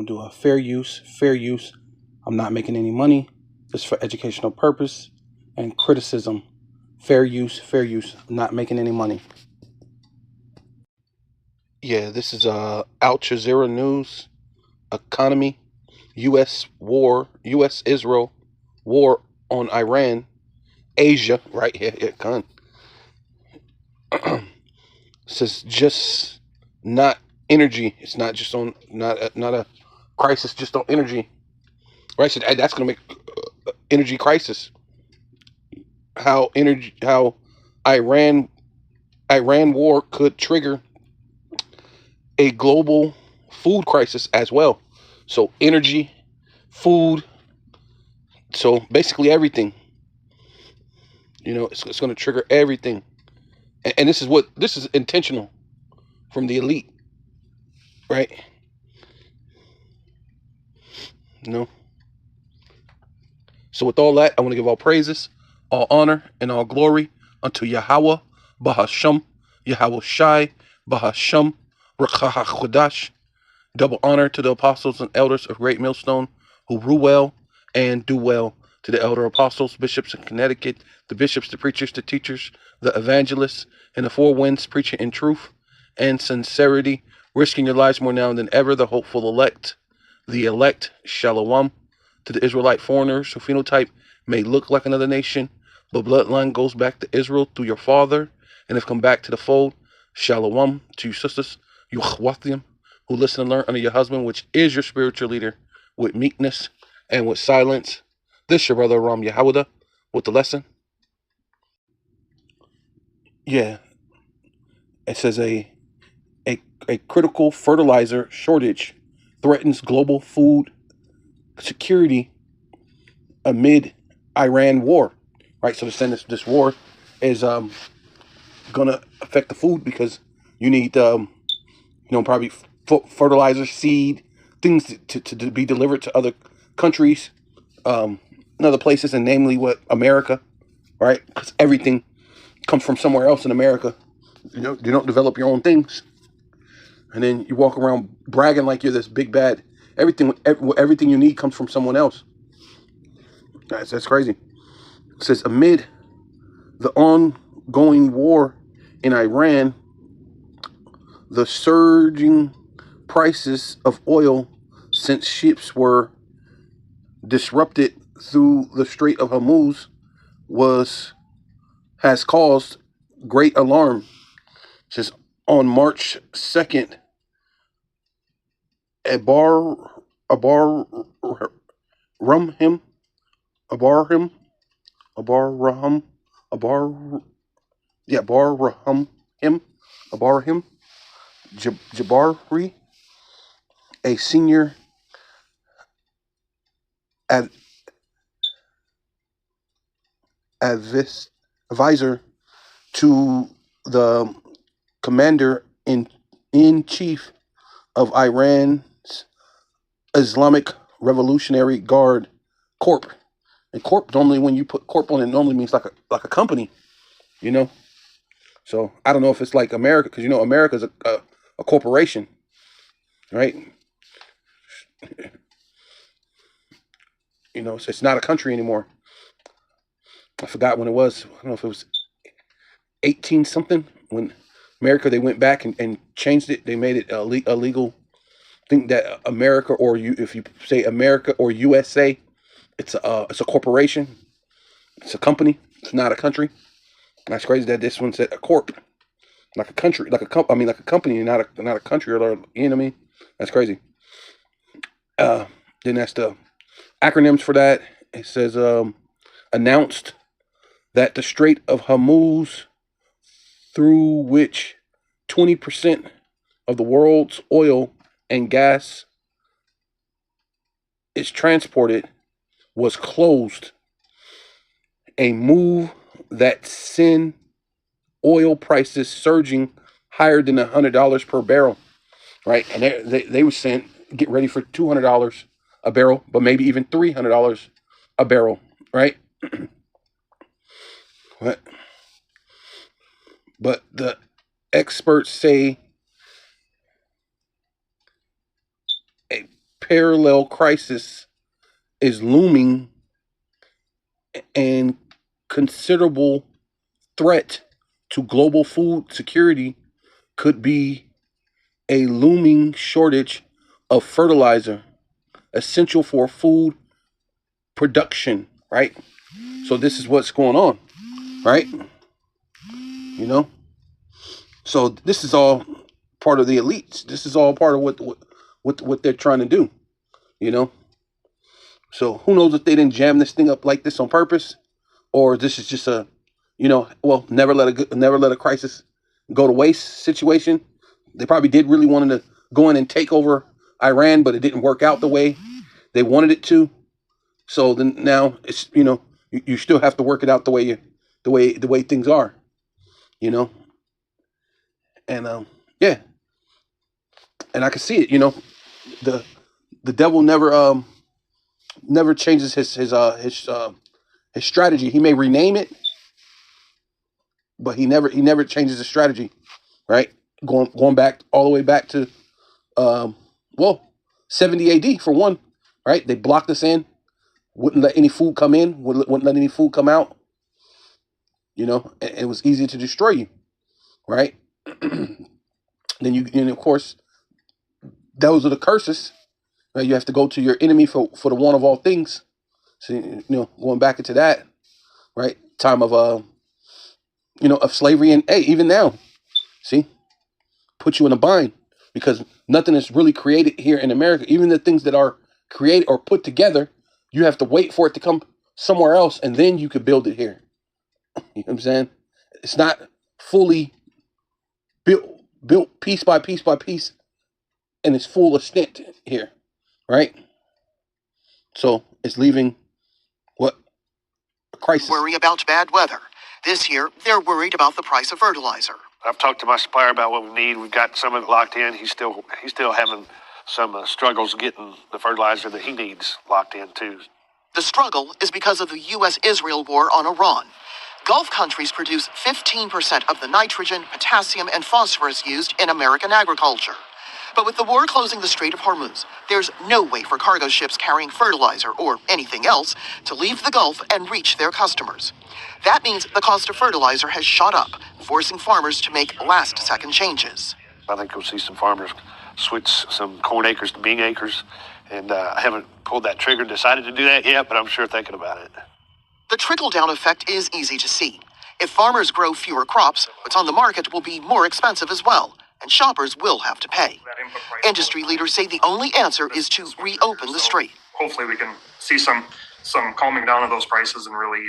Do a fair use, fair use. I'm not making any money, just for educational purpose. And criticism, fair use, fair use. I'm not making any money. Yeah, this is Al Jazeera News, economy, U.S. war, U.S. Israel war on Iran, Asia, right here, yeah, con. Says just not energy. It's not just on not a crisis just on energy. Right, so that's gonna make energy crisis. How Iran Iran war could trigger a global food crisis as well. So energy, food, so basically everything. It's going to trigger everything, and this is intentional from the elite, right? You know. So with all that, I want to give all praises, all honor, and all glory unto Yahweh, Bahasham, Yahweh Shai, Bahasham, Rakahakodash. Double honor to the apostles and elders of Great Millstone who rule well and do well. To the elder apostles, bishops in Connecticut, the bishops, the preachers, the teachers, the evangelists, and the four winds preaching in truth and sincerity, risking your lives more now than ever, the hopeful elect, the elect, Shalom. To the Israelite foreigners whose phenotype may look like another nation, but bloodline goes back to Israel through your father and have come back to the fold, Shalom. To your sisters, Yuchwathiim, who listen and learn under your husband, which is your spiritual leader, with meekness and with silence. This your brother Ram Yehuda with the lesson. Yeah, it says a critical fertilizer shortage threatens global food security amid Iran war. Right, so they're saying this war is gonna affect the food because you need probably fertilizer, seed, things to be delivered to other countries, and other places, and namely what America, right? Because everything comes from somewhere else in America. You don't develop your own things, and then you walk around bragging like you're this big bad. Everything you need comes from someone else. That's crazy. It says amid the ongoing war in Iran, the surging prices of oil since ships were disrupted through the Strait of Hammuz was has caused great alarm. It says on March 2nd, Abar Abar Rumhim Abarhim Abaraham Abar yeah Baraham him Abarhim Jabari, a senior ad, advisor to the commander in chief of Iran's Islamic Revolutionary Guard Corp. And Corp normally, when you put Corp on it, normally means like a company, you know. So I don't know if it's like America, because America's a corporation, right? So it's not a country anymore. I forgot when it was. I don't know if it was 18 something when America, they went back and changed it. They made it illegal. Think that America, or if you say America or USA, it's a corporation. It's a company. It's not a country. That's crazy that this one said a corp, like a country, like a company, and not a country, or you know what I mean? That's crazy. Uh, then that's the acronyms for that. It says announced that the Strait of Hammuz, through which 20% of the world's oil and gas is transported, was closed. A move that sent oil prices surging higher than $100 per barrel, right? And they were saying get ready for $200 a barrel, but maybe even $300 a barrel, right? but but the experts say a parallel crisis is looming, and considerable threat to global food security could be a looming shortage of fertilizer essential for food production, right? So this is what's going on, right? You know, so this is all part of the elites. This is all part of what they're trying to do, you know. So who knows if they didn't jam this thing up like this on purpose, or this is just a, well, never let a crisis go to waste situation. They probably did really want to go in and take over Iran, but it didn't work out the way they wanted it to. So then now it's, you still have to work it out the way things are, you know. And yeah, and I can see it. The devil never changes his strategy. He may rename it, but he never changes his strategy, right? Going back all the way back to 70 AD for one, right? They blocked us in, wouldn't let any food come in, wouldn't let any food come out. And it was easy to destroy you, right? And of course, those are the curses. Right? You have to go to your enemy for the one of all things. So going back into that, right? Time of of slavery, and hey, even now, see, put you in a bind because nothing is really created here in America. Even the things that are created or put together, you have to wait for it to come somewhere else, and then you could build it here. You know what I'm saying? It's not fully built piece by piece by piece, and its full extent here, right? So it's leaving what? A crisis. Worry about bad weather. This year, they're worried about the price of fertilizer. I've talked to my supplier about what we need. We've got some of it locked in. He's still having some struggles getting the fertilizer that he needs locked in too. The struggle is because of the U.S.-Israel war on Iran. Gulf countries produce 15% of the nitrogen, potassium, and phosphorus used in American agriculture. But with the war closing the Strait of Hammuz, there's no way for cargo ships carrying fertilizer or anything else to leave the Gulf and reach their customers. That means the cost of fertilizer has shot up, forcing farmers to make last-second changes. I think we'll see some farmers switch some corn acres to bean acres, and I haven't pulled that trigger and decided to do that yet, but I'm sure thinking about it. The trickle-down effect is easy to see. If farmers grow fewer crops, what's on the market will be more expensive as well, and shoppers will have to pay. Industry leaders say the only answer is to reopen the Strait. Hopefully we can see some calming down of those prices and really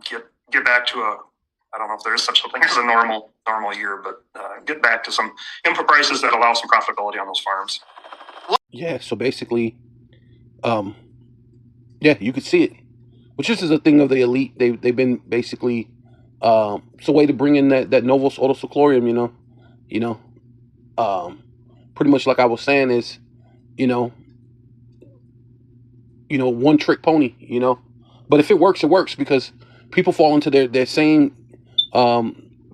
get back to I don't know if there is such a thing as a normal year, but get back to some input prices that allow some profitability on those farms. Yeah, so basically, you could see it. Which this is a thing of the elite. They've been basically it's a way to bring in that Novus Ordo Seclorum, pretty much like I was saying is, one trick pony, But if it works, it works because people fall into their same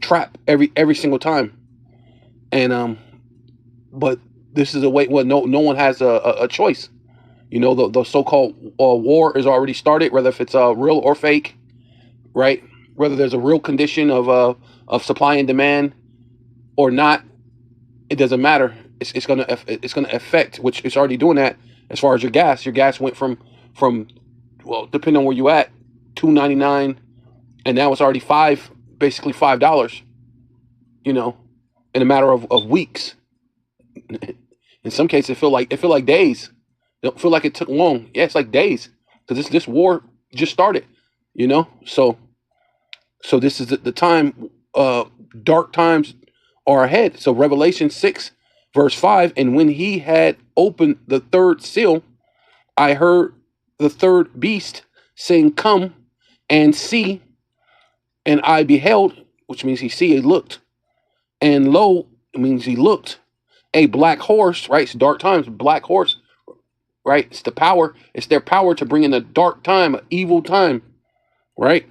trap every single time. And but this is a way. Well, no one has a choice. The so-called war is already started, whether if it's real or fake, right? Whether there's a real condition of supply and demand or not, it doesn't matter. It's gonna affect, which it's already doing that as far as your gas. Your gas went from depending on where you at, $2.99, and now it's already basically $5. In a matter of weeks. In some cases, it feel like days. Don't feel like it took long. Yeah, it's like days because this war just started. So this is the time. Dark times are ahead. So Revelation 6, verse 5, and when he had opened the third seal, I heard the third beast saying, "Come and see." And I beheld, which means he looked, and lo, it means he looked, a black horse. Right, it's dark times. Black horse. Right, it's the power. It's their power to bring in a dark time, an evil time. Right,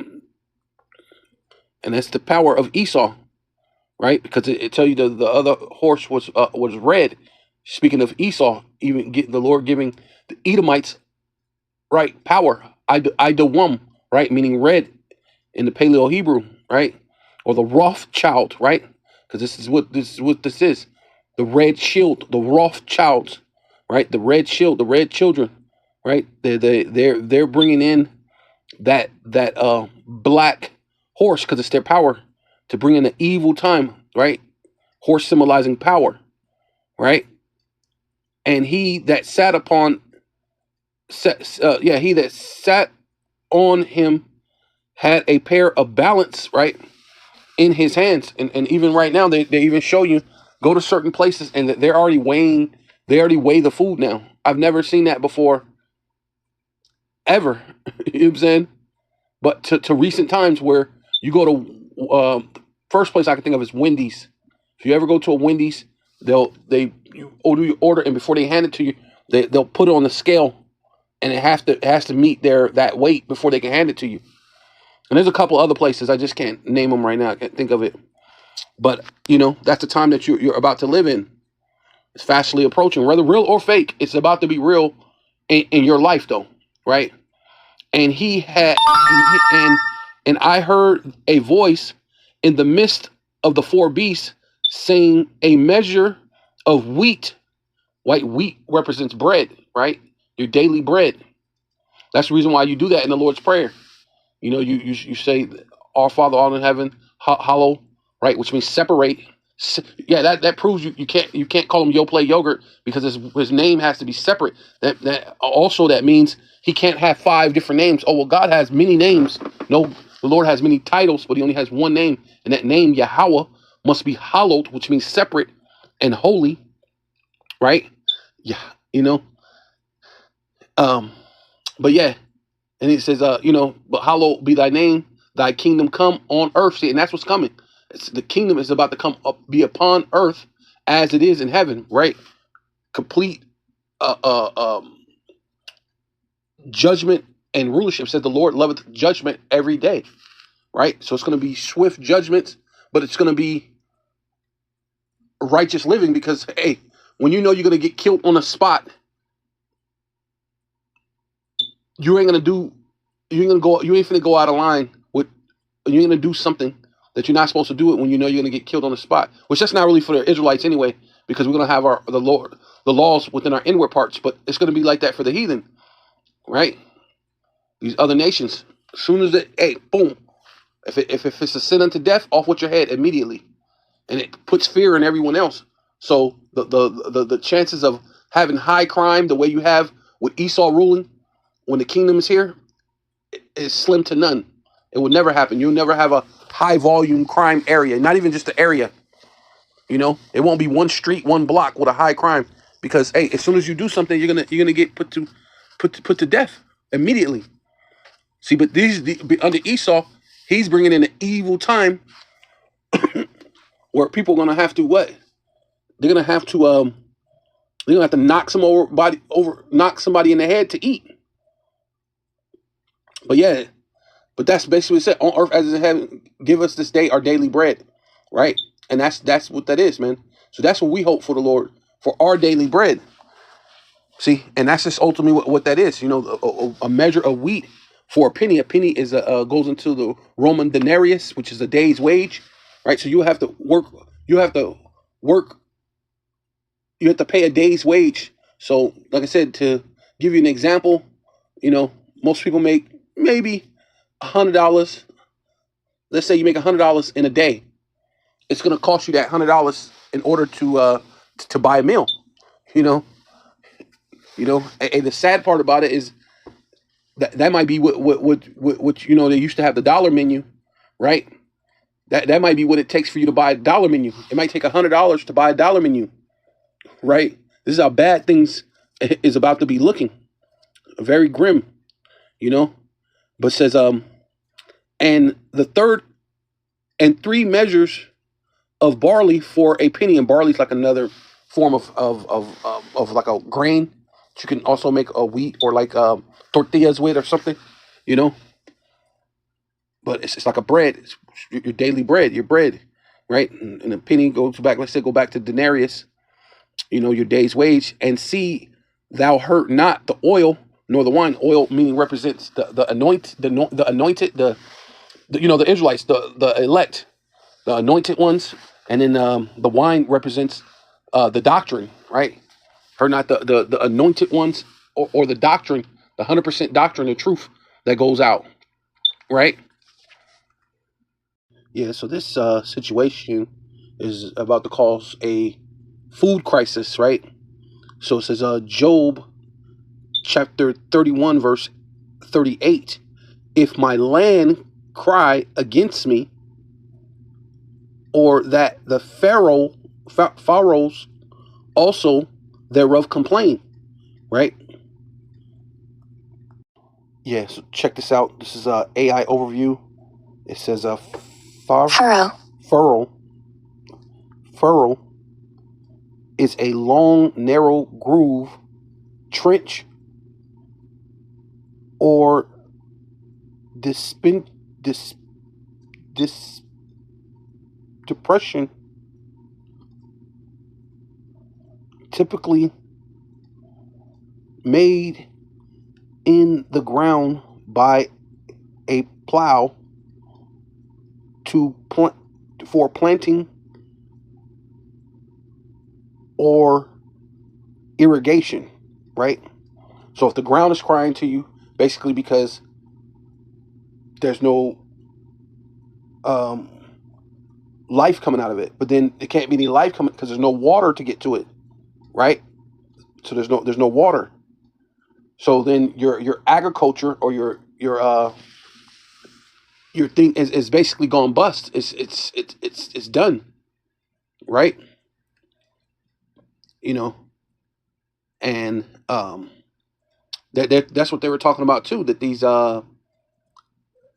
and that's the power of Esau. Right, because it tell you the other horse was red. Speaking of Esau, even get the Lord giving the Edomites, right, power. Idawam, right, meaning red in the Paleo Hebrew, right, or the Rothschild, right, because this is, the red shield, the Rothschilds, right, the red shield, the red children, right. They're bringing in that black horse because it's their power to bring in the evil time, right. Horse symbolizing power, right. And he that sat upon, he that sat on him had a pair of balance, right, in his hands. And even right now, they even show you, go to certain places and they're already weighing, they already weigh the food now. I've never seen that before, ever. You know what I'm saying? But to recent times where you go to, first place I can think of is Wendy's. If you ever go to a Wendy's, you order, and before they hand it to you, they'll put it on the scale, and it has to meet that weight before they can hand it to you. And there's a couple other places, I just can't name them right now. I can't think of it. But that's the time that you're about to live in. It's fastly approaching, whether real or fake. It's about to be real in your life, though, right? And and I heard a voice in the midst of the four beasts saying, a measure of wheat. White wheat represents bread, right? Your daily bread. That's the reason why you do that in the Lord's Prayer. You say, "Our Father, art in heaven, hallow," right, which means separate. Yeah, that proves you can't call him Yo Play Yogurt, because his name has to be separate. That means he can't have 5 different names. Oh well, God has many names. No, the Lord has many titles, but he only has one name, and that name Yahweh must be hallowed, which means separate and holy, right? Yeah, but yeah. And it says, but hallowed be thy name, thy kingdom come on earth. See, and that's what's coming. The kingdom is about to come up, be upon earth as it is in heaven, right? Complete judgment and rulership. Says the Lord loveth judgment every day, right? So it's going to be swift judgments, but it's going to be righteous living, because, hey, when you know you're going to get killed on the spot, you ain't going to go out of line with, you're going to do something that you're not supposed to do it when you know you're going to get killed on the spot, which that's not really for the Israelites anyway, because we're going to have the laws within our inward parts, but it's going to be like that for the heathen, right? These other nations, as soon as boom, if it's a sin unto death, off with your head immediately, and it puts fear in everyone else. So the chances of having high crime the way you have with Esau ruling when the kingdom is here is slim to none. It will never happen. You'll never have a high volume crime area, not even just the area. It won't be one street, one block with a high crime, because as soon as you do something, you're gonna get put to death immediately. See, but under Esau, he's bringing in an evil time where people are gonna have to what? They're gonna have to knock knock somebody in the head to eat. But yeah. But that's basically what it said. On earth as it is in heaven, give us this day our daily bread, right? And that's what that is, man. So that's what we hope for the Lord, for our daily bread. See, and that's just ultimately what that is. A measure of wheat for a penny. A penny is goes into the Roman denarius, which is a day's wage, right? So you have to work. You have to pay a day's wage. So, like I said, to give you an example, most people make maybe $100. Let's say you make $100 in a day. It's going to cost you that $100 in order to buy a meal. And the sad part about it is that might be what they used to have the dollar menu, right? That might be what it takes for you to buy a dollar menu. It might take $100 to buy a dollar menu, right? This is how bad things is about to be looking. Very grim, But it says and the third and 3 measures of barley for a penny, and barley is like another form of like a grain that you can also make a wheat or like tortillas with or something, But it's like a bread, it's your daily bread, your bread, right? And a penny goes back. Let's say go back to denarius, your day's wage, and see thou hurt not the oil nor the wine. Oil meaning represents the anointed, the Israelites, the elect, the anointed ones, and then the wine represents the doctrine, right? Hurt not the anointed ones, or the doctrine, the 100% doctrine, the truth that goes out, right? Yeah. So this situation is about to cause a food crisis, right? So it says, Job chapter 31, verse 38. If my land cry against me, or that the pharaohs also thereof complain, right? Yeah, so check this out. This is a AI overview. It says furrow is a long, narrow groove, trench, or depression, typically made in the ground by a plow for planting or irrigation, right? So if the ground is crying to you, basically because there's no life coming out of it, but then it can't be any life coming because there's no water to get to it, right? So there's no water. So then your agriculture, or your thing is basically gone bust. It's done, right? And that's what they were talking about too. That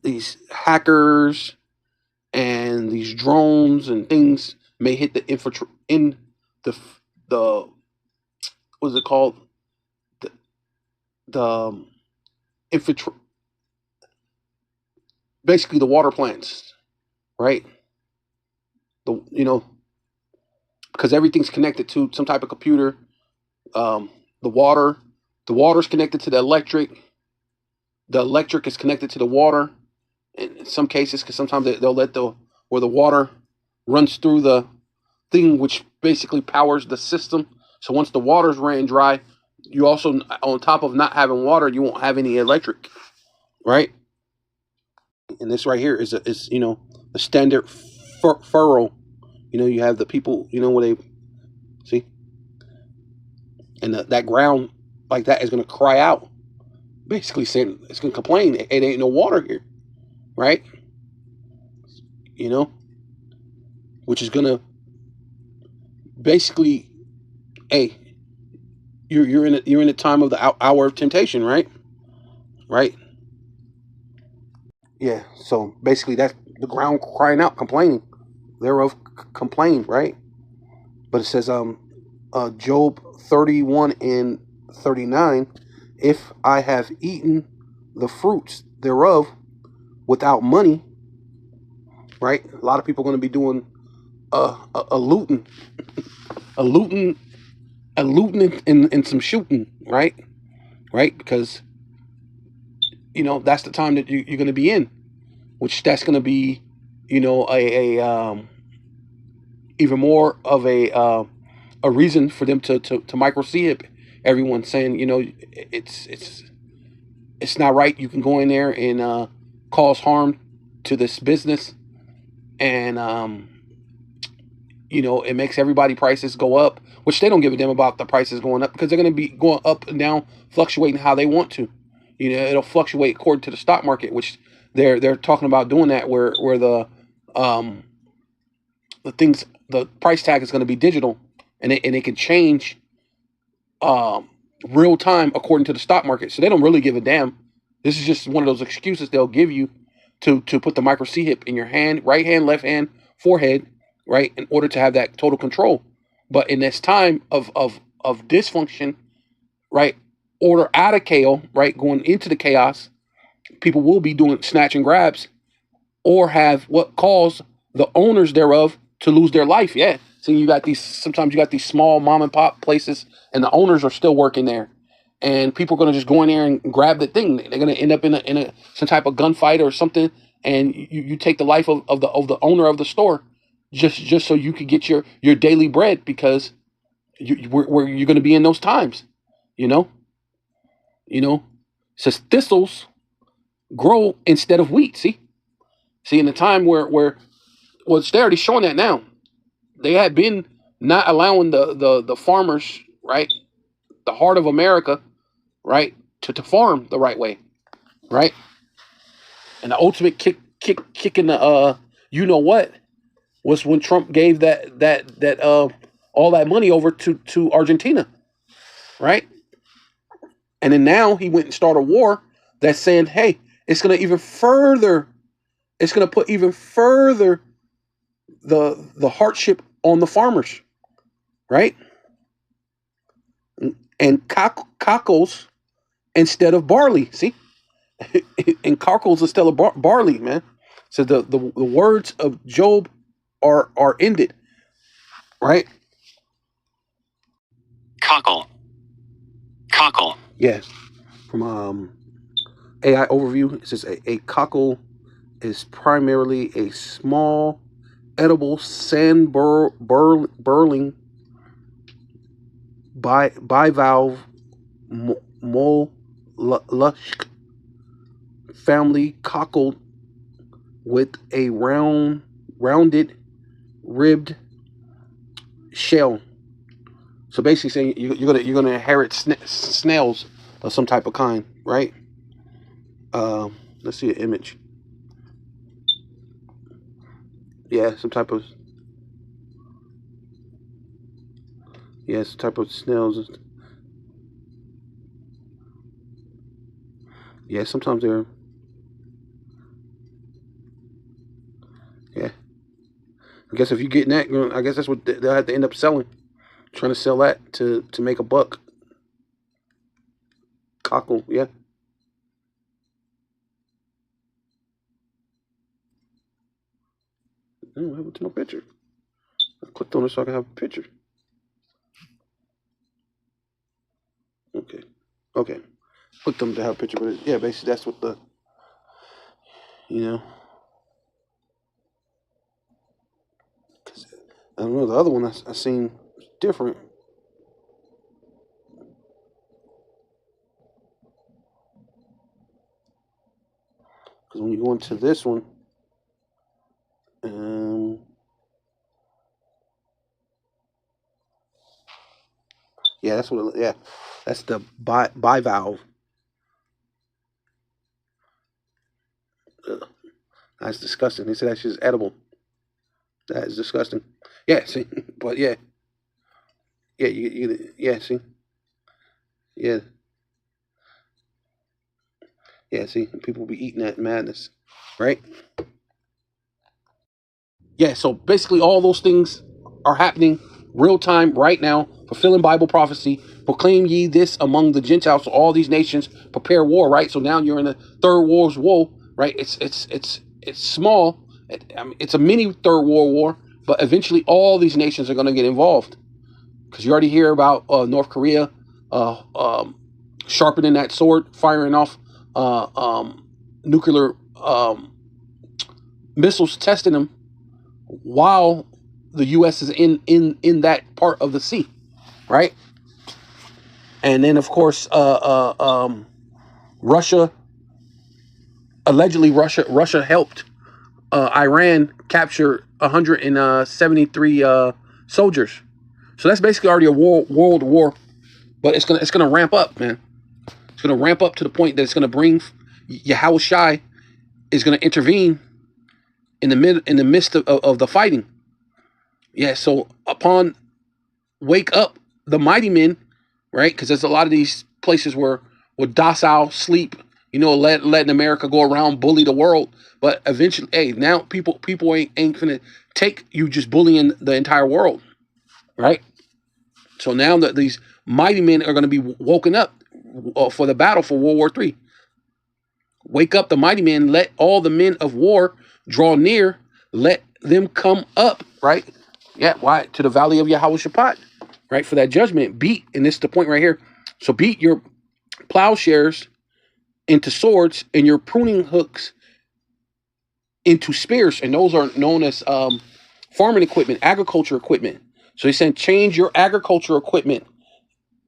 these hackers and these drones and things may hit the what's it called, the infiltrate, basically the water plants, right? Because everything's connected to some type of computer. The water's connected to the electric is connected to the water in some cases, because sometimes they'll let the water runs through the thing, which basically powers the system. So once the water's ran dry, you also, on top of not having water, you won't have any electric, right? And this right here is a standard furrow. You have the people, where they see, and that ground like that is going to cry out, basically saying it's going to complain. It ain't no water here, right? Which is going to basically, hey, you're in a time of the hour of temptation, right? Yeah. So basically, that's the ground crying out, complaining, thereof complain, right? But it says, Job 31 and 39, if I have eaten the fruits thereof without money, right? A lot of people are going to be doing a looting and some shooting, right? Because that's the time that you're going to be in, which that's going to be a even more of a reason for them to micro-CIP everyone, saying it's not right. You can go in there and cause harm to this business, and it makes everybody prices go up, which they don't give a damn about the prices going up, because they're going to be going up and down, fluctuating how they want to. It'll fluctuate according to the stock market, which they're talking about doing that, where the price tag is going to be digital, and it can change real time according to the stock market. So they don't really give a damn. This is just one of those excuses they'll give you to put the micro-CIP in your hand, right hand, left hand, forehead, right, in order to have that total control. But in this time of dysfunction, right, order out of chaos, right, going into the chaos, people will be doing snatch and grabs, or have what cause the owners thereof to lose their life. Yeah, See, sometimes you got these small mom and pop places, and the owners are still working there, and people are going to just go in there and grab the thing. They're going to end up in some type of gunfight or something, and you take the life of the owner of the store, just so you could get your daily bread, because where you're going to be in those times, you know. It says thistles grow instead of wheat. See, in the time where they're already showing that now. They had been not allowing the farmers, right, the heart of America, right, to farm the right way, right. And the ultimate kick in the you know what was when Trump gave that all that money over to Argentina, right. And then now he went and started a war that's saying, hey, it's going to put even further the hardship on the farmers, right? And cockles instead of barley. See, and cockles instead of barley, man. So the words of Job are ended, right? Cockle. Yeah. From AI overview, it says a cockle is primarily a small edible sand burling bivalve mollusk family cockle with a rounded ribbed shell. So basically saying you're gonna inherit snails of some type of kind, right? Let's see an image. Yeah, some type of snails. Yeah, sometimes they're. Yeah, I guess if you're getting that, I guess that's what they'll have to end up selling, trying to sell that to make a buck. Cockle, yeah. I don't have no picture. I clicked on it so I can have a picture. Okay. Clicked on to have a picture, but yeah, basically that's what I don't know, the other one I seen different. Because when you go into this one, yeah, that's what. Yeah, that's the bivalve. Ugh, that's disgusting. They said that shit's edible. That is disgusting. Yeah, see, but yeah, see, yeah, see, people be eating that madness, right? Yeah, so basically all those things are happening real time right now, fulfilling Bible prophecy. Proclaim ye this among the Gentiles, so all these nations prepare war, right? So now you're in the third war's war, right? It's small. It's a mini third world war, but eventually all these nations are going to get involved, because you already hear about North Korea sharpening that sword, firing off nuclear missiles, testing them while the U.S. is in that part of the sea, right? And then, of course, Russia helped Iran capture 173 soldiers. So that's basically already a world war, but it's gonna ramp up, man. It's gonna ramp up to the point that it's gonna bring Yahushai is gonna intervene in the midst of the fighting. Yeah, so upon wake up the mighty men, right? Because there's a lot of these places where docile sleep, letting America go around bully the world. But eventually, hey, now people ain't gonna take you just bullying the entire world, right? So now that these mighty men are going to be woken up for the battle for World War III. Wake up the mighty men, let all the men of war draw near, let them come up, right? Yeah, why? To the valley of Yehoshaphat, right? For that judgment. Beat, and this is the point right here. So beat your plowshares into swords and your pruning hooks into spears. And those are known as farming equipment, agriculture equipment. So he's saying change your agriculture equipment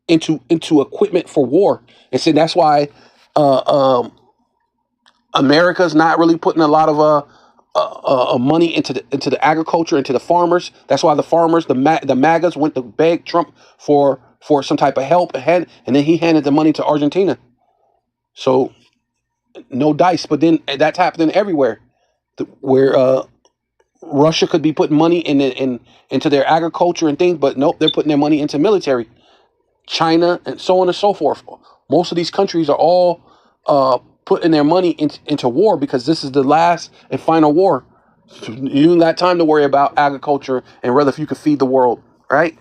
into equipment for war. And said that's why America's not really putting a lot of money into the agriculture, into the farmers. That's why the farmers, the MAGAs, went to beg Trump for some type of help ahead, and then he handed the money to Argentina. So no dice. But then that's happening everywhere, where Russia could be putting money into their agriculture and things, but nope, they're putting their money into military. China and so on and so forth. Most of these countries are all putting their money into war because this is the last and final war. So you don't got time to worry about agriculture and rather if you could feed the world, right?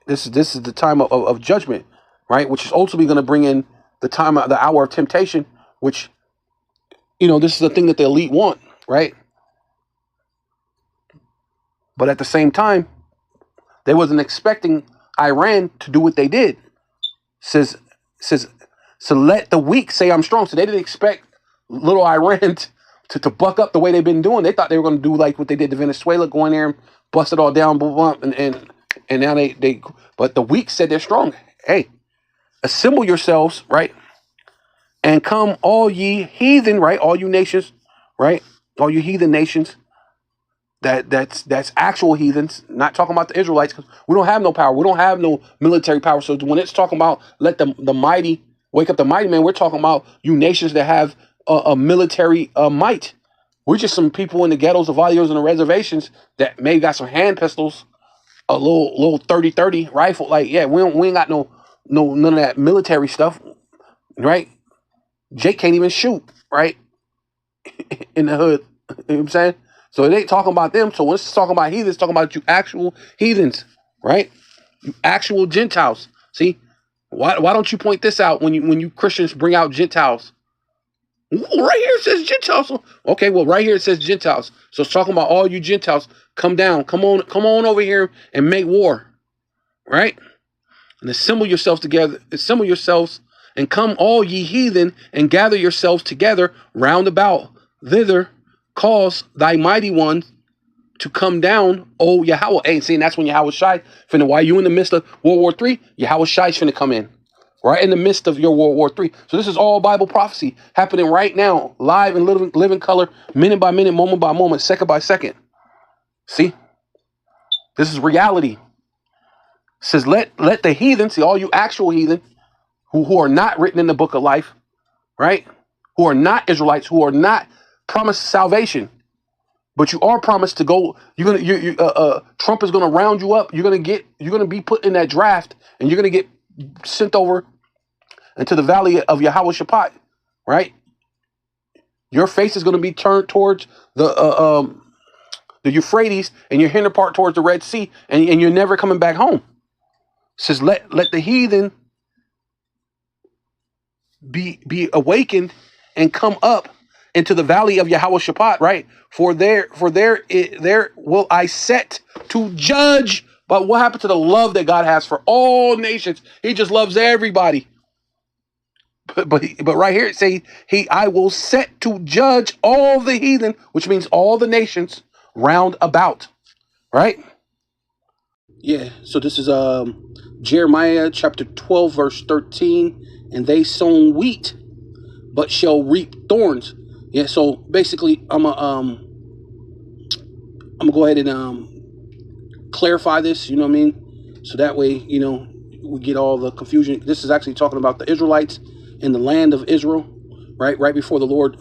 This is the time of judgment, right? Which is ultimately going to bring in the hour of temptation, which, this is the thing that the elite want, right? But at the same time, they wasn't expecting Iran to do what they did. Says, so let the weak say I'm strong. So they didn't expect little Iran to buck up the way they've been doing. They thought they were going to do like what they did to Venezuela, go in there and bust it all down, and now they. But the weak said they're strong. Hey, assemble yourselves, right, and come all ye heathen, right, all you nations, right, all you heathen nations. That's actual heathens, not talking about the Israelites, because we don't have no power. We don't have no military power. So when it's talking about let the mighty wake up the mighty man, we're talking about you nations that have a military might. We're just some people in the ghettos, the barrios, and the reservations that maybe got some hand pistols, a little 30-30 rifle. Like, yeah, we ain't got no none of that military stuff, right? Jake can't even shoot, right? In the hood. You know what I'm saying? So it ain't talking about them. So when it's talking about heathens, it's talking about you actual heathens, right? You actual Gentiles. See, why don't you point this out when you Christians bring out Gentiles? Right here it says Gentiles. Okay, well right here it says Gentiles. So it's talking about all you Gentiles. Come down, come on over here and make war, right? And assemble yourselves together. Assemble yourselves and come all ye heathen and gather yourselves together round about thither. Cause thy mighty one to come down, O Yahweh. Hey, see, and that's when Yahweh Shai finna, while you in the midst of World War III, Yahweh Shai's finna come in. Right in the midst of your World War III. So this is all Bible prophecy happening right now, live and living color, minute by minute, moment by moment, second by second. See? This is reality. It says, let the heathen, see, all you actual heathen who are not written in the book of life, right? Who are not Israelites, who are not promised salvation, but you are promised to go. Trump is gonna round you up. You're gonna be put in that draft, and you're gonna get sent over into the valley of Yehoshaphat, right? Your face is gonna be turned towards the Euphrates, and your hinder part towards the Red Sea, and you're never coming back home. It says let the heathen be awakened and come up into the valley of Yehoshaphat, right? For there will I set to judge. But what happened to the love that God has for all nations? He just loves everybody. But right here it says I will set to judge all the heathen, which means all the nations round about, right? Yeah. So this is Jeremiah chapter 12 verse 13, and they sown wheat, but shall reap thorns. Yeah, so basically, I'm gonna go ahead and clarify this. You know what I mean? So that way, we get all the confusion. This is actually talking about the Israelites in the land of Israel, right? Right before the Lord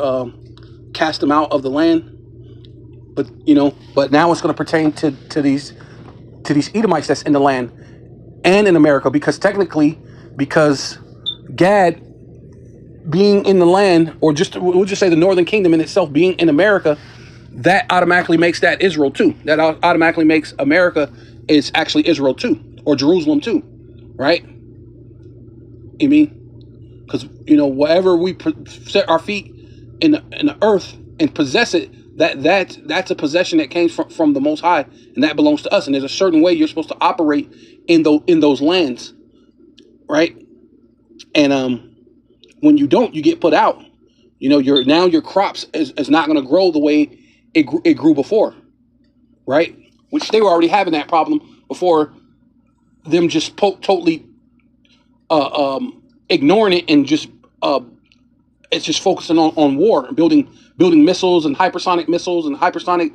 cast them out of the land. But but now it's going to pertain to these Edomites that's in the land and in America, because Gad being in the land, or we'll just say the Northern Kingdom in itself being in America, that automatically makes that Israel too. That automatically makes America is actually Israel too, or Jerusalem too, right? You mean? Because whatever we set our feet in the earth and possess it, That's a possession that came from the Most High, and that belongs to us. And there's a certain way you're supposed to operate in those lands, right? And when you don't, you get put out. You know, your crops is not going to grow the way it grew before, right? Which they were already having that problem before them just totally ignoring it and just it's just focusing on war and building missiles and hypersonic missiles and hypersonic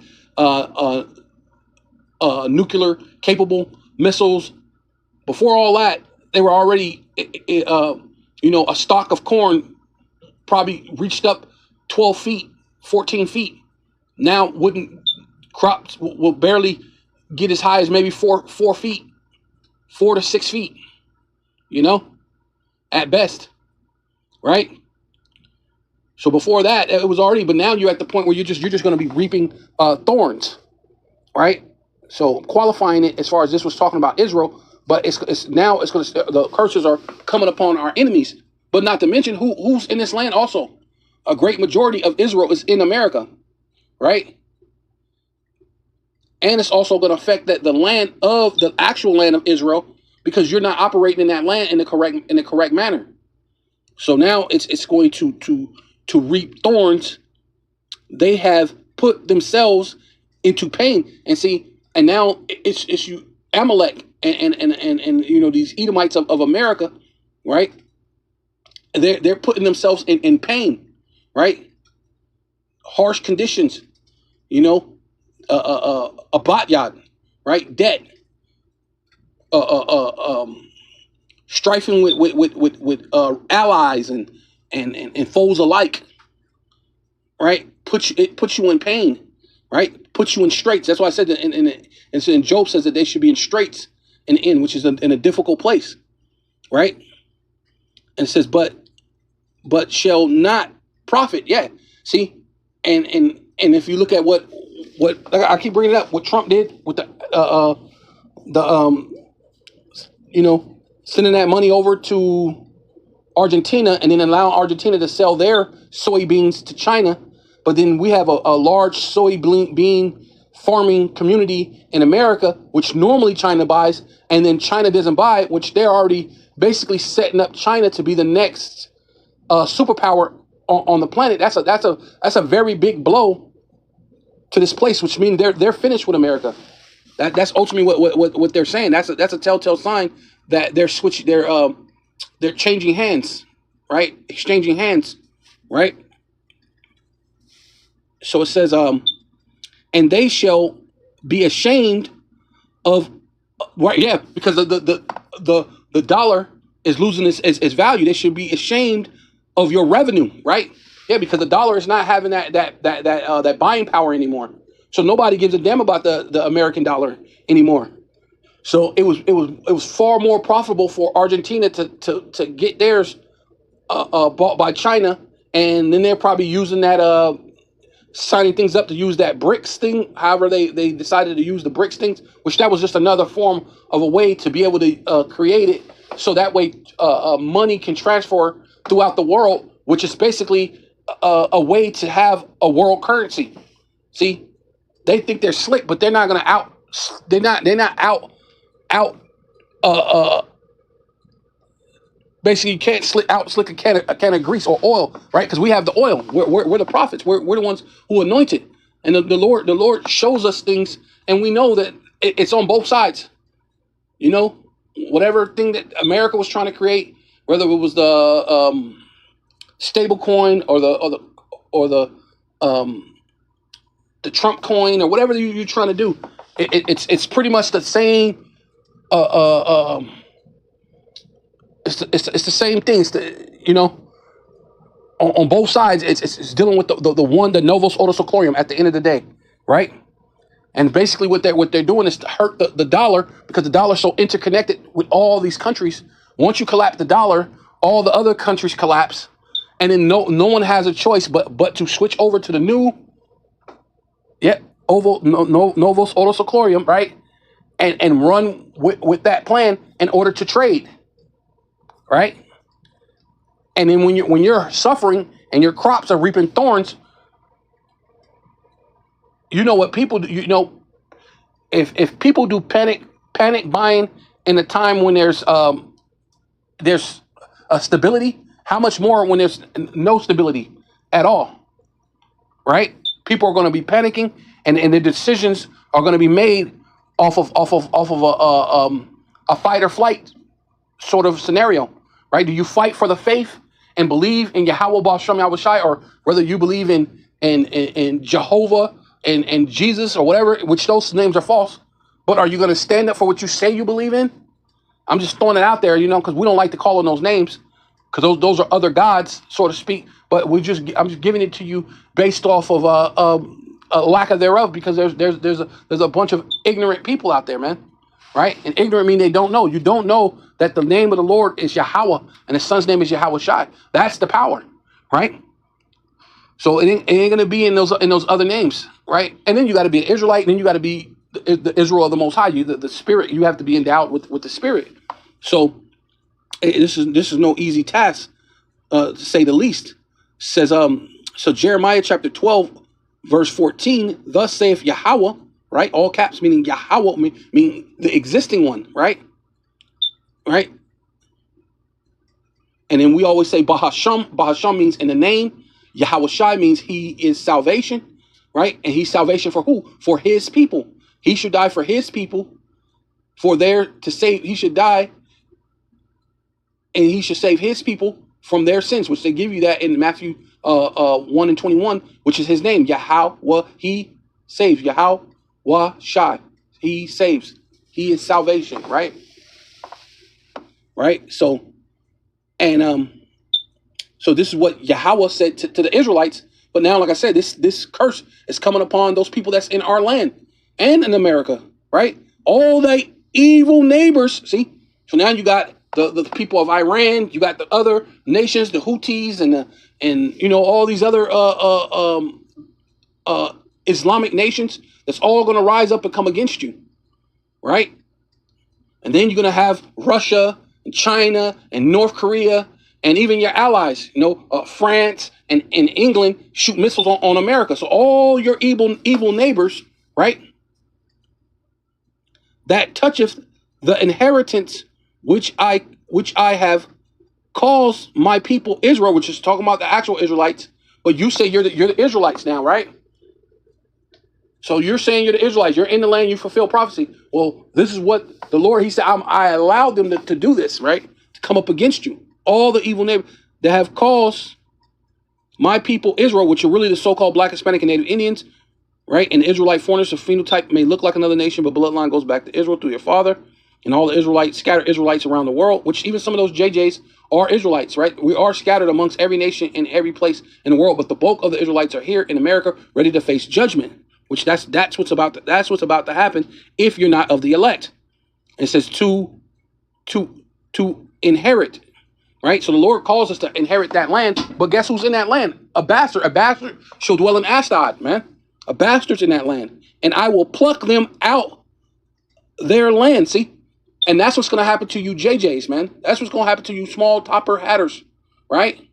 nuclear capable missiles. Before all that, they were already a stalk of corn probably reached up 12 feet, 14 feet. Now crops will barely get as high as maybe 4 feet, 4 to 6 feet, at best, right? So before that, it was already, but now you're at the point where you're just going to be reaping thorns, right? So qualifying it as far as this was talking about Israel, but it's going to, the curses are coming upon our enemies, but not to mention who's in this land also. A great majority of Israel is in America, right? And it's also going to affect the actual land of Israel, because you're not operating in that land in the correct manner. So now it's going to reap thorns. They have put themselves into pain, and now it's you, Amalek, and these Edomites of America, right? They're putting themselves in pain, right? Harsh conditions, a batyard, right? Debt, strifing with allies and foes alike, right? It puts you in pain, right? Puts you in straits. That's why I said that in Job says that they should be in straits which is in a difficult place, right? And it says, but shall not profit. Yeah, see, and if you look at what I keep bringing it up, what Trump did with sending that money over to Argentina and then allowing Argentina to sell their soybeans to China. But then we have a large soybean farming community in America, which normally China buys, and then China doesn't buy it, which they're already basically setting up China to be the next superpower on the planet. That's a very big blow to this place, which means they're finished with America. That's ultimately what they're saying. That's a telltale sign that they're changing hands, right? Exchanging hands, right? So it says, and they shall be ashamed of, right? Yeah, because the dollar is losing its value. They should be ashamed of your revenue, right? Yeah, because the dollar is not having that buying power anymore. So nobody gives a damn about the American dollar anymore. So it was far more profitable for Argentina to get theirs bought by China, and then they're probably using that signing things up to use that BRICS thing. However, they decided to use the BRICS things, which that was just another form of a way to be able to create it, so that way money can transfer throughout the world, which is basically a way to have a world currency. See, they think they're slick, but they're not going to They're not out. Basically, you can't slick a can of grease or oil, right? Because we have the oil. We're the prophets. We're the ones who anoint it, and the Lord shows us things, and we know that it's on both sides. Whatever thing that America was trying to create, whether it was the stable coin or the Trump coin or whatever you're trying to do, it's pretty much the same. It's the same thing. On both sides, it's dealing with the novus ordo seclorum at the end of the day, right? And basically, what they're doing is to hurt the dollar, because the dollar is so interconnected with all these countries. Once you collapse the dollar, all the other countries collapse, and then no one has a choice but to switch over to the new, novus ordo seclorum, right? And run with that plan in order to trade, right? And then when you're suffering and your crops are reaping thorns, You know what people do, if people do panic buying in a time when there's a stability, how much more when there's no stability at all, right? People are going to be panicking, and the decisions are going to be made off of a fight or flight sort of scenario, right? Do you fight for the faith and believe in Yahweh Ba'Shem Yahushai, or whether you believe in Jehovah and Jesus or whatever, which those names are false, but are you going to stand up for what you say you believe in? I'm just throwing it out there, because we don't like to call on those names, because those are other gods, so to speak. But I'm just giving it to you based off of a lack of thereof, because there's a bunch of ignorant people out there, man, right? And ignorant mean they don't know. You don't know that the name of the Lord is Yahweh and His Son's name is Yahweh Shai. That's the power, right? So it ain't going to be in those other names, right? And then you got to be an Israelite, and then you got to be the Israel of the Most High. The Spirit. You have to be endowed with the Spirit. So this is no easy task, to say the least. It says so Jeremiah chapter 12 verse 14. Thus saith Yahweh, right? All caps, meaning Yahweh, meaning the existing one, right? Right. And then we always say Bahasham. Bahasham means in the name. Yahweh Shai means He is salvation, right? And He's salvation for who? For His people. He should die for His people, to save. He should die, and He should save His people from their sins, which they give you that in Matthew 1:21, which is His name, Yahweh. He saves. Yahweh Shai. He saves. He is salvation, right? Right. So, and so this is what Yahweh said to the Israelites. But now, like I said, this curse is coming upon those people that's in our land and in America, right? All the evil neighbors. See, so now you got the people of Iran, you got the other nations, the Houthis, and all these other Islamic nations. That's all going to rise up and come against you, right? And then you're going to have Russia and China and North Korea. And even your allies, France and England shoot missiles on America. So all your evil neighbors, right, that toucheth the inheritance which I have caused my people Israel, which is talking about the actual Israelites. But you say you're the Israelites now, right? So you're saying you're the Israelites. You're in the land. You fulfill prophecy. Well, this is what the Lord, He said, I allowed them to do this, right, to come up against you. All the evil neighbors that have caused my people Israel, which are really the so-called Black, Hispanic, and Native Indians, right? And Israelite foreigners of phenotype may look like another nation, but bloodline goes back to Israel through your father. And all the Israelites, scattered Israelites around the world, which even some of those JJs are Israelites, right? We are scattered amongst every nation in every place in the world, but the bulk of the Israelites are here in America, ready to face judgment. Which that's what's about to happen if you're not of the elect. And it says to inherit. Right? So the Lord calls us to inherit that land. But guess who's in that land? A bastard. A bastard shall dwell in Ashdod, man. A bastard's in that land. And I will pluck them out their land. See? And that's what's going to happen to you JJs, man. That's what's going to happen to you small topper hatters. Right?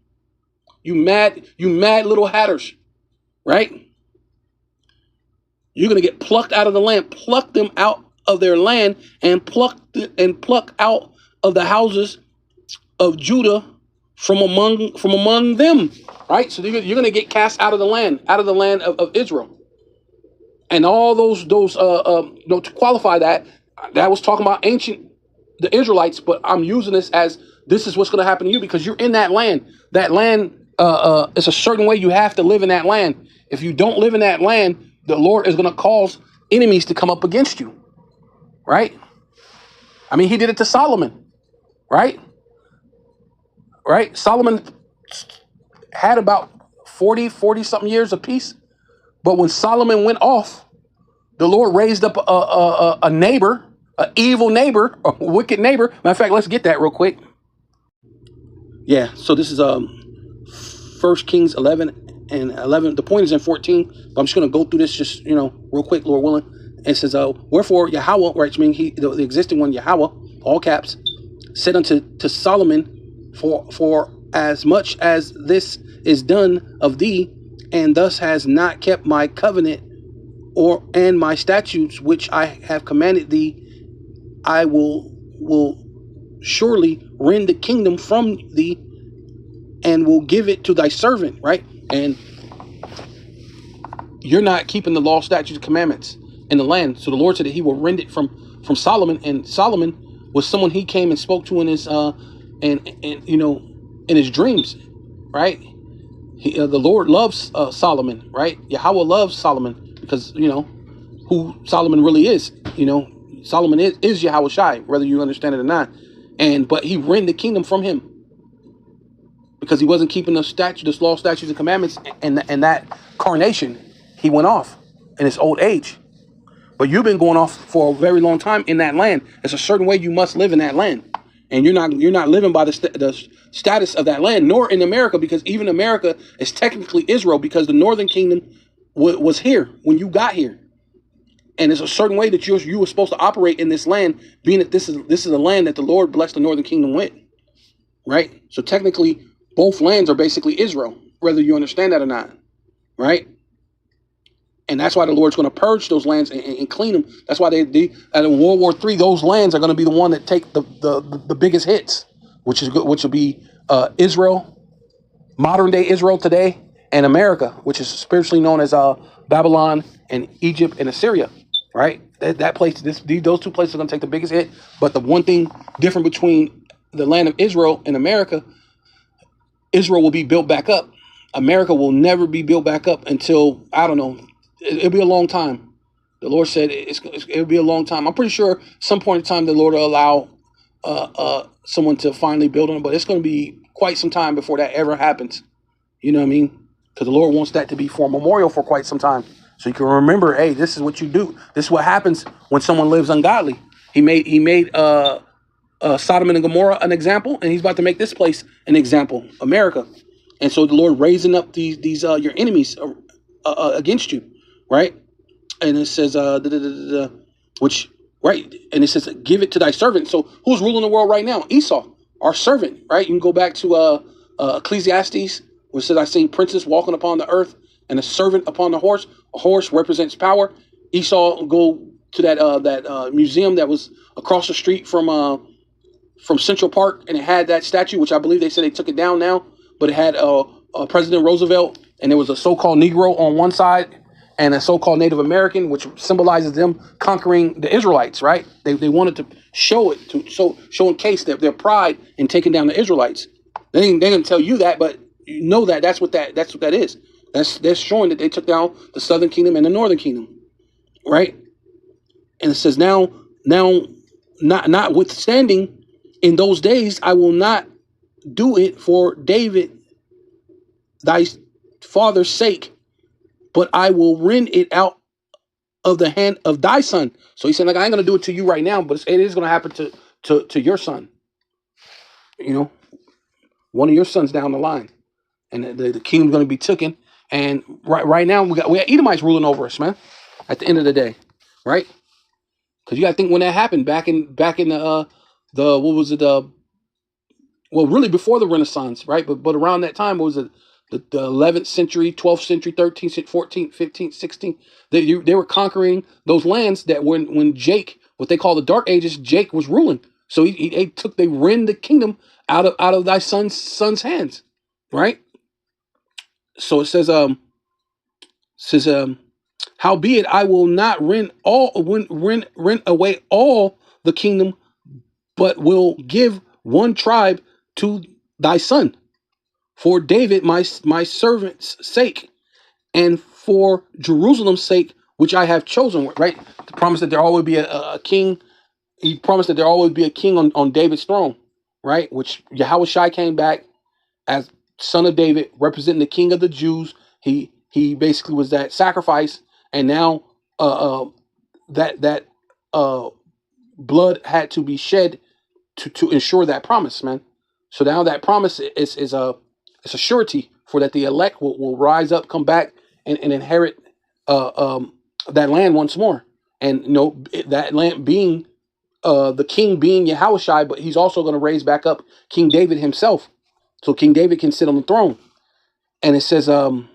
You mad little hatters. Right? You're going to get plucked out of the land. Pluck them out of their land and pluck out of the houses of Judah from among them, right? So you're going to get cast out of the land of Israel, and all those to qualify that was talking about the Israelites, but I'm using this as this is what's going to happen to you because you're in that land. That land is a certain way you have to live in that land. If you don't live in that land, the Lord is going to cause enemies to come up against you, right? I mean, He did it to Solomon, right? Right? Solomon had about 40 something years of peace. But when Solomon went off, the Lord raised up a neighbor, an evil neighbor, a wicked neighbor. Matter of fact, let's get that real quick. Yeah, so this is 1 Kings 11 and 11. The point is in 14. But I'm just going to go through this just, real quick, Lord willing. It says, wherefore Yahweh, right, which means the existing one, Yahweh, all caps, said unto Solomon, For as much as this is done of thee, and thus has not kept my covenant and my statutes which I have commanded thee, I will surely rend the kingdom from thee, and will give it to thy servant, right? And you're not keeping the law, statutes, and commandments in the land. So the Lord said that he will rend it from Solomon, and Solomon was someone he came and spoke to in his and in his dreams, right? The Lord loves Solomon, right? Yahweh loves Solomon because who Solomon really is. Solomon is Yahweh Shai, whether you understand it or not. But he rent the kingdom from him because he wasn't keeping the law, statutes, and commandments, and that carnation. He went off in his old age. But you've been going off for a very long time in that land. There's a certain way you must live in that land, and you're not living by the status of that land, nor in America, because even America is technically Israel, because the northern kingdom was here when you got here. And there's a certain way that you were supposed to operate in this land, being that this is a land that the Lord blessed the northern kingdom with, right? So technically, both lands are basically Israel, whether you understand that or not, right? And that's why the Lord's going to purge those lands and clean them. That's why in World War III, those lands are going to be the one that take the biggest hits, which will be Israel, modern day Israel today, and America, which is spiritually known as Babylon and Egypt and Assyria, right? That place, those two places are going to take the biggest hit. But the one thing different between the land of Israel and America, Israel will be built back up. America will never be built back up until, I don't know, it'll be a long time. The Lord said it'll be a long time. I'm pretty sure some point in time the Lord will allow someone to finally build on it, but it's going to be quite some time before that ever happens. You know what I mean? Because the Lord wants that to be for a memorial for quite some time. So you can remember, hey, this is what you do. This is what happens when someone lives ungodly. He made Sodom and Gomorrah an example, and he's about to make this place an example, America. And so the Lord raising up these your enemies against you, right? And it says which right, and it says give it to thy servant. So who's ruling the world right now? Esau, our servant, right? You can go back to Ecclesiastes, which says I seen princes walking upon the earth and a servant upon the horse. A horse represents power. Esau, go to that museum that was across the street from Central Park, and it had that statue, which I believe they said they took it down now, but it had President Roosevelt, and there was a so-called Negro on one side and a so-called Native American, which symbolizes them conquering the Israelites, right? They wanted to show it, to show in case their pride in taking down the Israelites. They didn't tell you that, but you know that's what that is. That's showing that they took down the southern kingdom and the northern kingdom, right? And it says now notwithstanding, in those days I will not do it for David thy father's sake, but I will rend it out of the hand of thy son. So he said, like, I ain't gonna do it to you right now, but it is gonna happen to your son. One of your sons down the line, and the kingdom's gonna be taken. And right now we got Edomites ruling over us, man. At the end of the day, right? Because you got to think when that happened back in the what was it? Well, really before the Renaissance, right? But around that time, what was it? The 11th century, 12th century, 13th century, 14th, 15th, 16th. They were conquering those lands that when Jake, what they call the Dark Ages, Jake was ruling. So they rend the kingdom out of thy son's hands, right? So it says howbeit I will not rend away all the kingdom, but will give one tribe to thy son, for David my servant's sake, and for Jerusalem's sake, which I have chosen. Right, the promise that there always be a king. He promised that there always be a king on David's throne, right? Which Yahweh Shai came back as son of David, representing the king of the Jews. He basically was that sacrifice, and now that blood had to be shed to ensure that promise, man. So now that promise is a surety for that the elect will rise up, come back, and inherit that land once more. And that land being the king being Yahweh Shai, but he's also going to raise back up King David himself, so King David can sit on the throne. And it says, and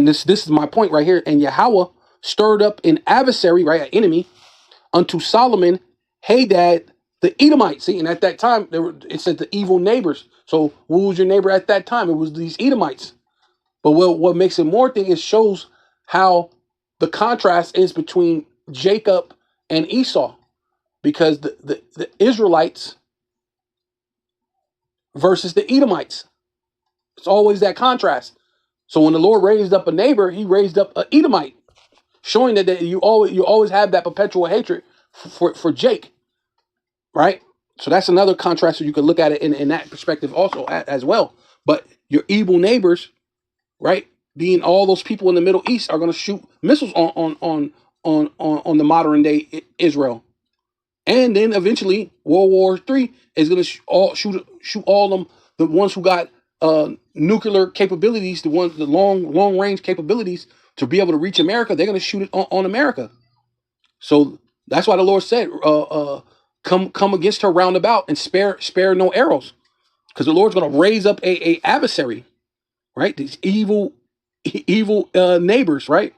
this is my point right here. And Yahweh stirred up an adversary, right, an enemy, unto Solomon, Hadad, the Edomite. See, and at that time, it said the evil neighbors. So who was your neighbor at that time? It was these Edomites. But what makes it more thing is shows how the contrast is between Jacob and Esau. Because the Israelites versus the Edomites. It's always that contrast. So when the Lord raised up a neighbor, he raised up an Edomite, showing that you always have that perpetual hatred for Jake, right? So that's another contrast. So you can look at it in that perspective also as well. But your evil neighbors, right, being all those people in the Middle East, are going to shoot missiles on the modern day Israel, and then eventually World War III is going to shoot all them, the ones who got nuclear capabilities, the long range capabilities to be able to reach America. They're going to shoot it on America. So that's why the Lord said, come against her round about and spare no arrows, because the Lord's going to raise up a adversary, right? These evil neighbors, right?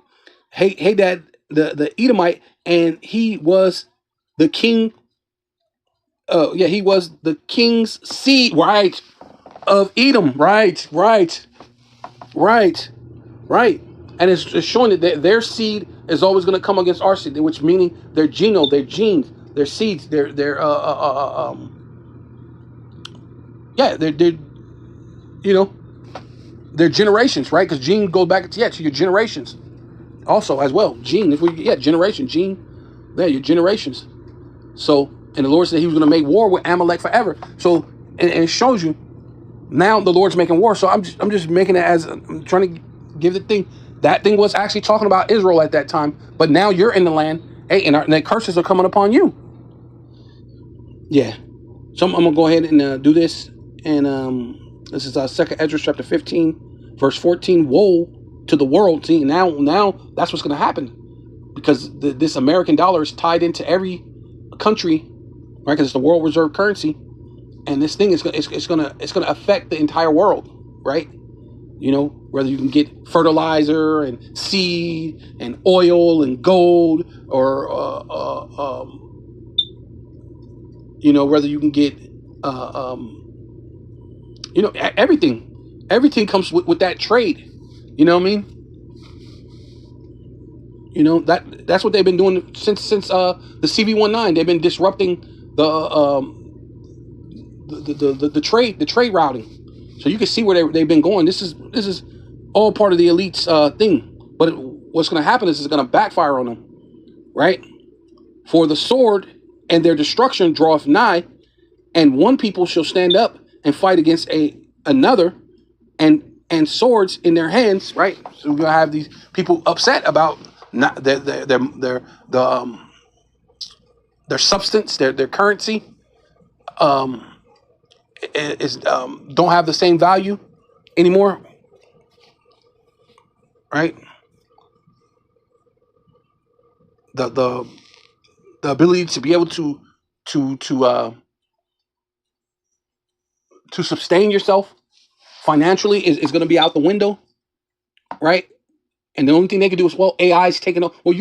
Hadad the Edomite, and he was the king. He was the king's seed, right, of Edom, right. And it's showing that their seed is always going to come against our seed, which meaning their genome, their genes, their seeds, their their generations, right? Because gene goes back to your generations, also as well. Gene, generation, gene, your generations. So, and the Lord said he was going to make war with Amalek forever. So, and it shows you now the Lord's making war. So I'm just making it as, I'm trying to give the thing. That thing was actually talking about Israel at that time. But now you're in the land. Hey, and the curses are coming upon you. Yeah. So I'm going to go ahead and do this. And this is 2nd Ezra chapter 15, verse 14. Woe to the world. See, now that's what's going to happen. Because this American dollar is tied into every country, right? Because it's the world reserve currency, and this thing is gonna affect the entire world, right? Whether you can get fertilizer and seed and oil and gold, or whether you can get everything comes with that trade. You know what I mean? That's what they've been doing since the CV-19. They've been disrupting the trade routing. So you can see where they've been going. This is all part of the elite's thing. But what's going to happen is it's going to backfire on them, right? For the sword and their destruction draweth nigh, and one people shall stand up and fight against another, and swords in their hands, right? So we're gonna have these people upset about not their substance, their currency, is don't have the same value anymore, right? The ability to be able to sustain yourself financially is going to be out the window, right? And the only thing they can do is, well, AI is taking over. Well,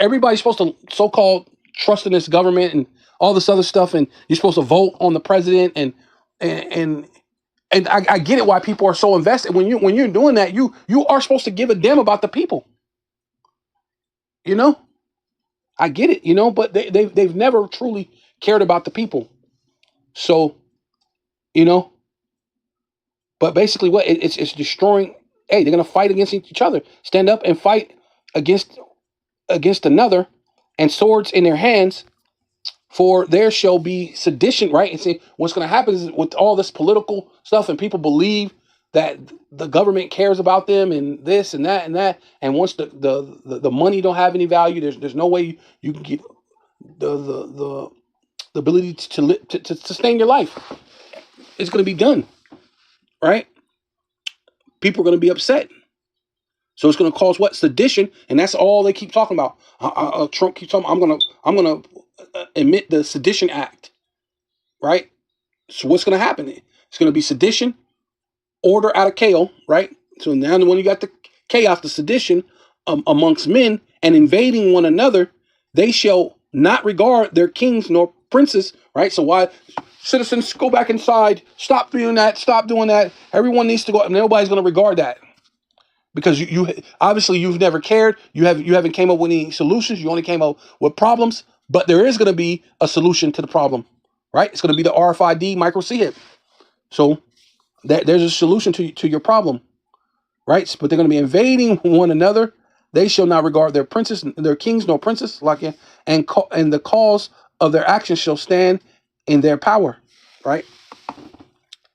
everybody's supposed to so-called trust in this government and all this other stuff, and you're supposed to vote on the president, and I get it why people are so invested. When you're doing that, you are supposed to give a damn about the people. I get it, but they've never truly cared about the people. So, but basically what it's destroying. Hey, they're gonna fight against each other. Stand up and fight against another, and swords in their hands. For there shall be sedition, right? And see, what's gonna happen is, with all this political stuff, and people believe that the government cares about them, and this and that and that. And once the money don't have any value, there's no way you can get the ability to sustain your life. It's gonna be done, right? People are going to be upset. So it's going to cause what? Sedition. And that's all they keep talking about. Trump keeps talking, I'm going to emit the Sedition Act, right? So what's going to happen? It's going to be sedition, order out of chaos, right? So now when you got the chaos, the sedition, amongst men and invading one another, they shall not regard their kings nor princes, right? So why citizens go back inside, stop doing that, stop doing that. Everyone needs to go, and nobody's going to regard that. Because you obviously you've never cared. You haven't came up with any solutions. You only came up with problems. But there is going to be a solution to the problem, right? It's going to be the RFID micro chip. So there's a solution to your problem, right? But they're going to be invading one another. They shall not regard their princes, their kings, nor princes, like and the cause of their actions shall stand in their power, right?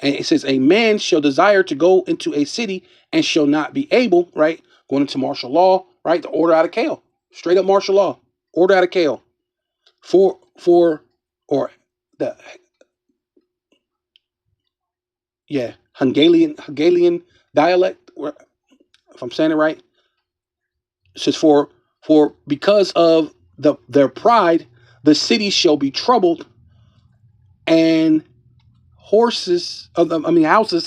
And it says, a man shall desire to go into a city and shall not be able, right? Going into martial law, right? The order out of Kale. Straight up martial law. Order out of Kale. Or the, yeah, Hungarian dialect, if I'm saying it right. It says, for because of their pride, the city shall be troubled, and houses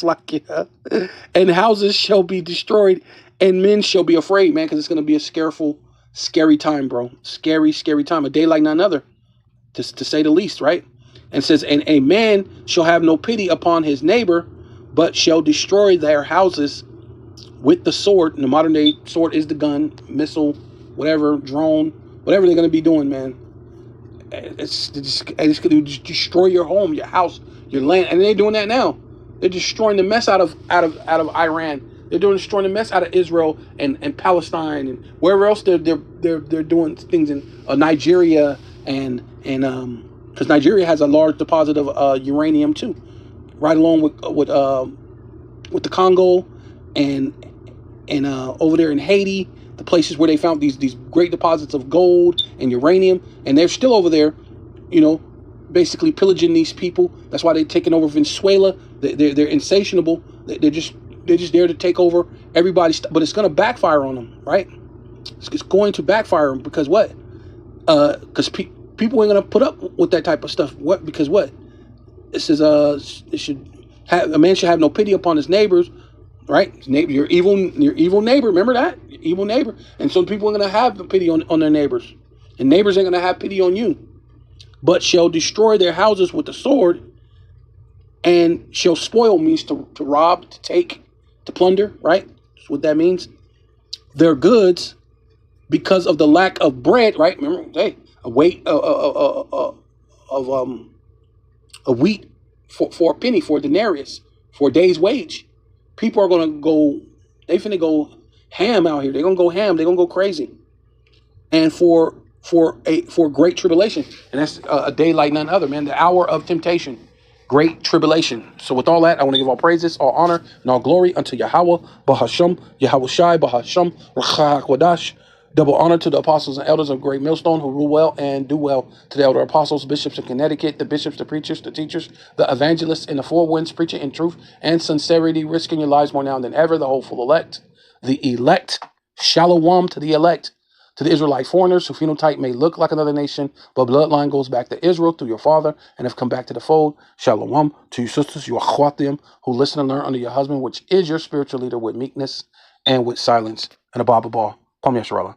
like and houses shall be destroyed, and men shall be afraid, man, because it's going to be a scary time, bro. Scary time. A day like none other, to say the least, right? And it says, and a man shall have no pity upon his neighbor, but shall destroy their houses with the sword. And the modern day sword is the gun, missile, whatever, drone, whatever they're going to be doing, man. It's going to destroy your home, your house, your land, and they're doing that now. They're destroying the mess out of Iran. They're destroying the mess out of Israel and Palestine and wherever else they're doing things in Nigeria and because Nigeria has a large deposit of uranium too, right along with the Congo and over there in Haiti, the places where they found these great deposits of gold and uranium, and they're still over there, basically pillaging these people. That's why they're taking over Venezuela. They're insatiable. They're just there to take over everybody. But it's going to backfire on them, right? It's going to backfire them because what? Because people ain't going to put up with that type of stuff. What? Because what? It says a man should have no pity upon his neighbors. Right, your evil neighbor. Remember that, your evil neighbor. And so people are going to have pity on their neighbors, and neighbors ain't going to have pity on you. But shall destroy their houses with the sword, and shall spoil means to rob, to take, to plunder. Right, that's what that means. Their goods, because of the lack of bread. Right, remember, hey, a weight of wheat for a penny, for a denarius, for a day's wage. People are going to go, they finna go ham out here. They're going to go ham. They're going to go crazy. And for great tribulation. And that's a day like none other, man. The hour of temptation. Great tribulation. So with all that, I want to give all praises, all honor, and all glory unto Yahweh, Bahasham, Yahweh Shai, Bahasham, Rachak Wadash. Double honor to the apostles and elders of Great Millstone who rule well and do well, to the elder apostles, bishops in Connecticut, the bishops, the preachers, the teachers, the evangelists in the four winds, preaching in truth and sincerity, risking your lives more now than ever, the hopeful elect, shalom to the elect, to the Israelite foreigners whose phenotype may look like another nation, but bloodline goes back to Israel through your father and have come back to the fold. Shalom to your sisters, your achwatim, who listen and learn under your husband, which is your spiritual leader, with meekness and with silence. And a Baba Ball. Kwame Yasharallah.